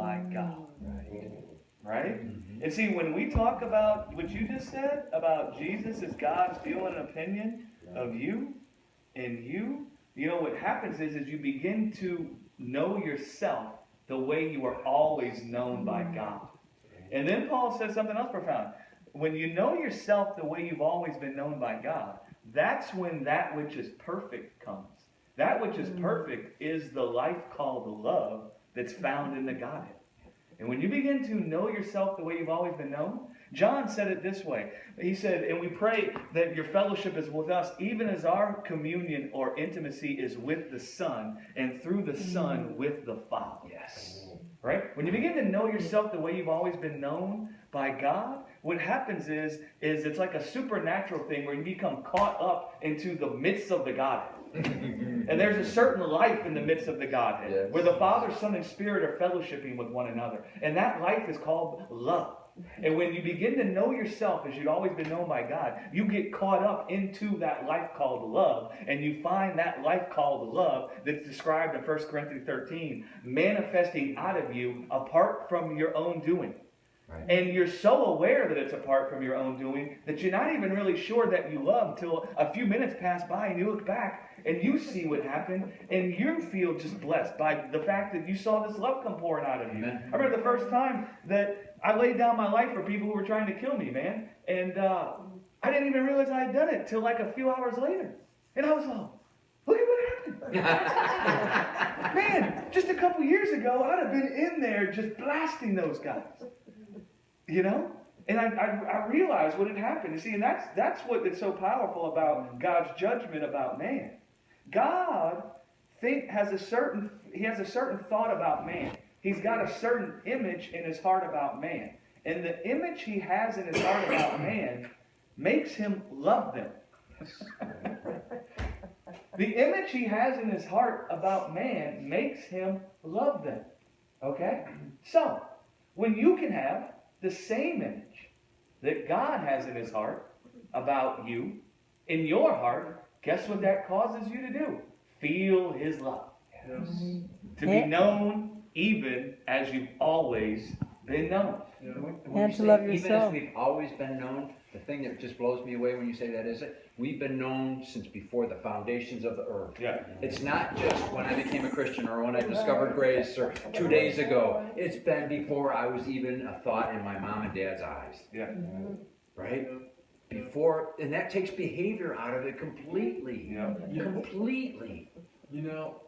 by God. Right? Mm-hmm. And see, when we talk about what you just said about Jesus as God's view and opinion of you and you know what happens is you begin to know yourself the way you were always known by God. And then Paul says something else profound. When you know yourself the way you've always been known by God, that's when that which is perfect comes. That which is perfect is the life called love that's found in the Godhead. And when you begin to know yourself the way you've always been known, John said it this way. He said, and we pray that your fellowship is with us, even as our communion or intimacy is with the Son, and through the Son with the Father. Yes. Right? When you begin to know yourself the way you've always been known by God, what happens is it's like a supernatural thing where you become caught up into the midst of the Godhead. And there's a certain life in the midst of the Godhead, yes, where the Father, Son, and Spirit are fellowshipping with one another. And that life is called love. And when you begin to know yourself as you've always been known by God, you get caught up into that life called love. And you find that life called love that's described in 1 Corinthians 13, manifesting out of you apart from your own doing. Right. And you're so aware that it's apart from your own doing that you're not even really sure that you love until a few minutes pass by and you look back and you see what happened and you feel just blessed by the fact that you saw this love come pouring out of you. Amen. I remember the first time that I laid down my life for people who were trying to kill me, man. And I didn't even realize I had done it till like a few hours later. And I was like, look at what happened. Man, just a couple years ago, I'd have been in there just blasting those guys. You know? And I realized what had happened. You see, and that's what is so powerful about God's judgment about man. God has a certain thought about man. He's got a certain image in his heart about man. And the image he has in his heart about man makes him love them. The image he has in his heart about man makes him love them. Okay? So, when you can have the same image that God has in his heart about you, in your heart, guess what that causes you to do? Feel his love. Yes. To be known even as you've always been known. Yeah. When And you to say, love even yourself. as we've always been known, the thing that just blows me away when you say that is that we've been known since before the foundations of the earth. Yeah. It's not just when I became a Christian or when I discovered grace or 2 days ago. It's been before I was even a thought in my mom and dad's eyes. Yeah. Right? Before, and that takes behavior out of it completely. Yeah. Completely. You know,